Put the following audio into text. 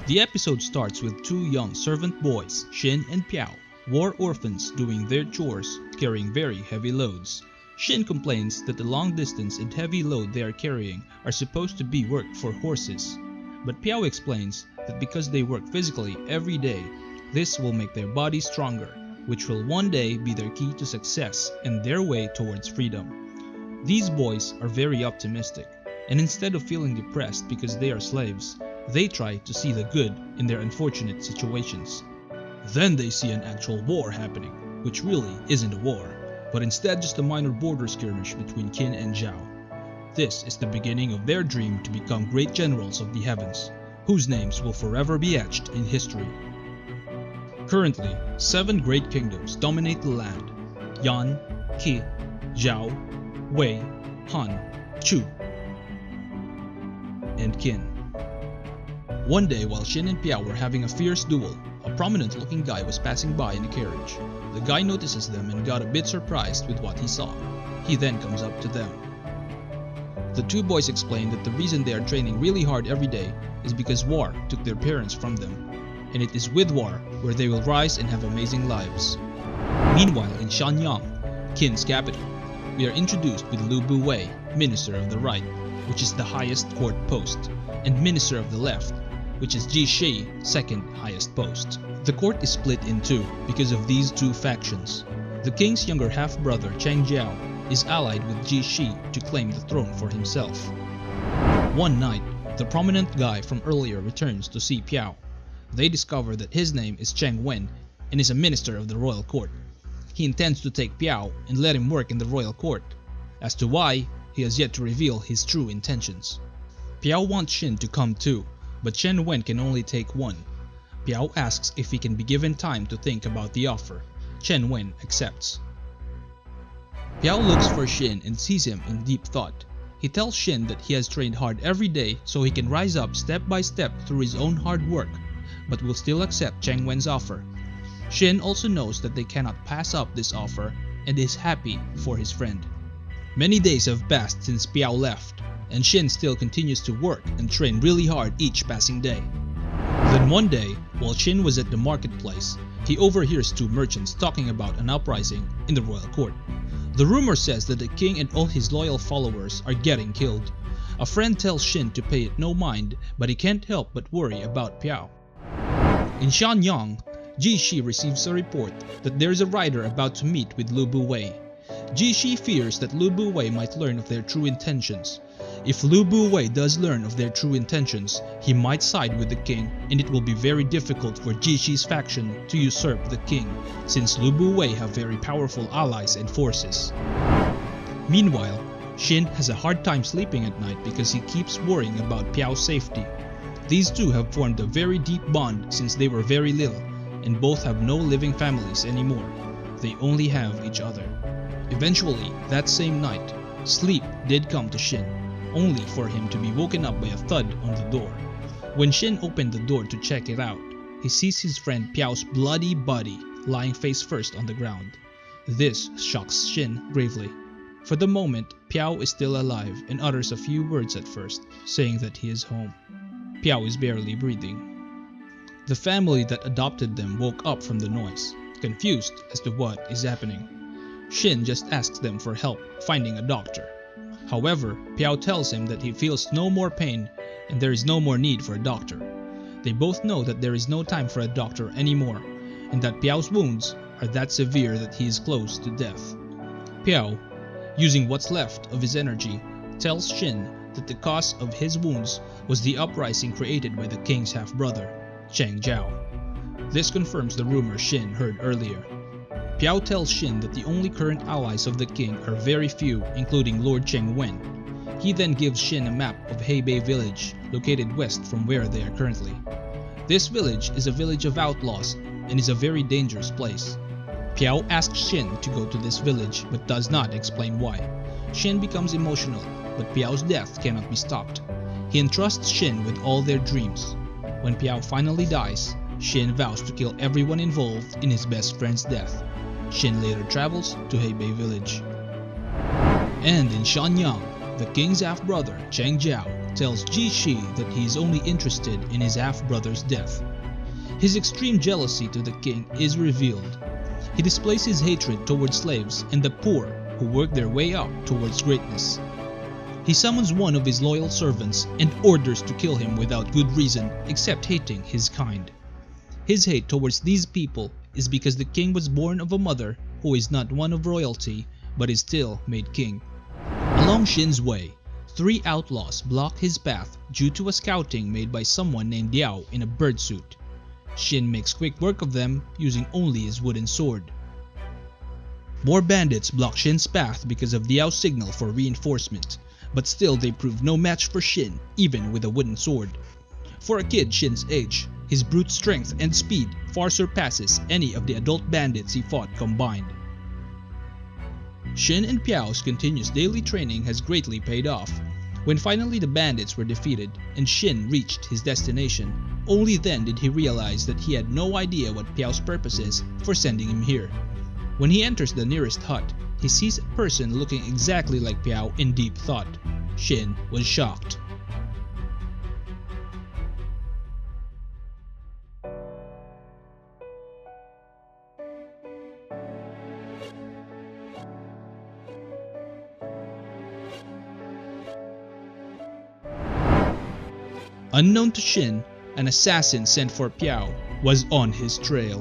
The episode starts with two young servant boys, Shin and Pio, war orphans doing their chores, carrying very heavy loads. Shin complains that the long distance and heavy load they are carrying are supposed to be work for horses. But Pio explains that because they work physically every day, this will make their bodies stronger, which will one day be their key to success and their way towards freedom. These boys are very optimistic, and instead of feeling depressed because they are slaves, they try to see the good in their unfortunate situations. Then they see an actual war happening, which really isn't a war, but instead just a minor border skirmish between Qin and Zhao. This is the beginning of their dream to become great generals of the heavens, whose names will forever be etched in history. Currently, 7 great kingdoms dominate the land: Yan, Qi, Zhao, Wei, Han, Chu, and Qin. One day while Shin and Pio were having a fierce duel, a prominent looking guy was passing by in a carriage. The guy notices them and got a bit surprised with what he saw. He then comes up to them. The two boys explain that the reason they are training really hard every day is because war took their parents from them, and it is with war where they will rise and have amazing lives. Meanwhile in Shanyang, Qin's capital, we are introduced with Lu Bu-wei, Minister of the Right, which is the highest court post, and Minister of the Left, which is Ji Shi, second highest post. The court is split in two because of these two factions. The king's younger half-brother Changjo is allied with Ji Shi to claim the throne for himself. One night, the prominent guy from earlier returns to see Pio. They discover that his name is Cheng Wen and is a minister of the royal court. He intends to take Pio and let him work in the royal court. As to why, he has yet to reveal his true intentions. Pio wants Shin to come too, but Chen Wen can only take one. Pio asks if he can be given time to think about the offer. Chen Wen accepts. Pio looks for Shin and sees him in deep thought. He tells Shin that he has trained hard every day so he can rise up step by step through his own hard work, but will still accept Cheng Wen's offer. Shin also knows that they cannot pass up this offer and is happy for his friend. Many days have passed since Pio left, and Shin still continues to work and train really hard each passing day. Then one day, while Shin was at the marketplace, he overhears two merchants talking about an uprising in the royal court. The rumor says that the king and all his loyal followers are getting killed. A friend tells Shin to pay it no mind, but he can't help but worry about Pio. In Shanyang, Ji Shi receives a report that there is a rider about to meet with Lu Bu-wei. Ji Shi fears that Lu Bu-wei might learn of their true intentions. If Lu Bu-wei does learn of their true intentions, he might side with the king, and it will be very difficult for Ji Shi's faction to usurp the king, since Lu Bu-wei have very powerful allies and forces. Meanwhile, Shin has a hard time sleeping at night because he keeps worrying about Pio's safety. These two have formed a very deep bond since they were very little, and both have no living families anymore. They only have each other. Eventually, that same night, sleep did come to Shin, only for him to be woken up by a thud on the door. When Shin opened the door to check it out, he sees his friend Pio's bloody body lying face first on the ground. This shocks Shin gravely. For the moment, Pio is still alive and utters a few words at first, saying that he is home. Pio is barely breathing. The family that adopted them woke up from the noise, confused as to what is happening. Shin just asks them for help finding a doctor. However, Pio tells him that he feels no more pain and there is no more need for a doctor. They both know that there is no time for a doctor anymore, and that Pio's wounds are that severe that he is close to death. Pio, using what's left of his energy, tells Shin that the cause of his wounds was the uprising created by the king's half-brother, Changjo. This confirms the rumor Shin heard earlier. Pio tells Shin that the only current allies of the king are very few, including Lord Cheng Wen. He then gives Shin a map of Hebei village, located west from where they are currently. This village is a village of outlaws and is a very dangerous place. Pio asks Shin to go to this village but does not explain why. Shin becomes emotional, but Pio's death cannot be stopped. He entrusts Shin with all their dreams. When Pio finally dies, Shin vows to kill everyone involved in his best friend's death. Shin later travels to Hebei village. And in Shanyang, the king's half-brother, Changjo, tells Ji-shi that he is only interested in his half-brother's death. His extreme jealousy to the king is revealed. He displays his hatred towards slaves and the poor who work their way up towards greatness. He summons one of his loyal servants and orders to kill him without good reason except hating his kind. His hate towards these people is because the king was born of a mother who is not one of royalty but is still made king. Along Shin's way, 3 outlaws block his path due to a scouting made by someone named Yao in a bird suit. Shin makes quick work of them using only his wooden sword. More bandits block Shin's path because of Yao's signal for reinforcement, but still they prove no match for Shin even with a wooden sword. For a kid Shin's age, his brute strength and speed far surpasses any of the adult bandits he fought combined. Shin and Pio's continuous daily training has greatly paid off. When finally the bandits were defeated and Shin reached his destination, only then did he realize that he had no idea what Pio's purpose is for sending him here. When he enters the nearest hut, he sees a person looking exactly like Pio in deep thought. Shin was shocked. Unknown to Shin, an assassin sent for Pio was on his trail.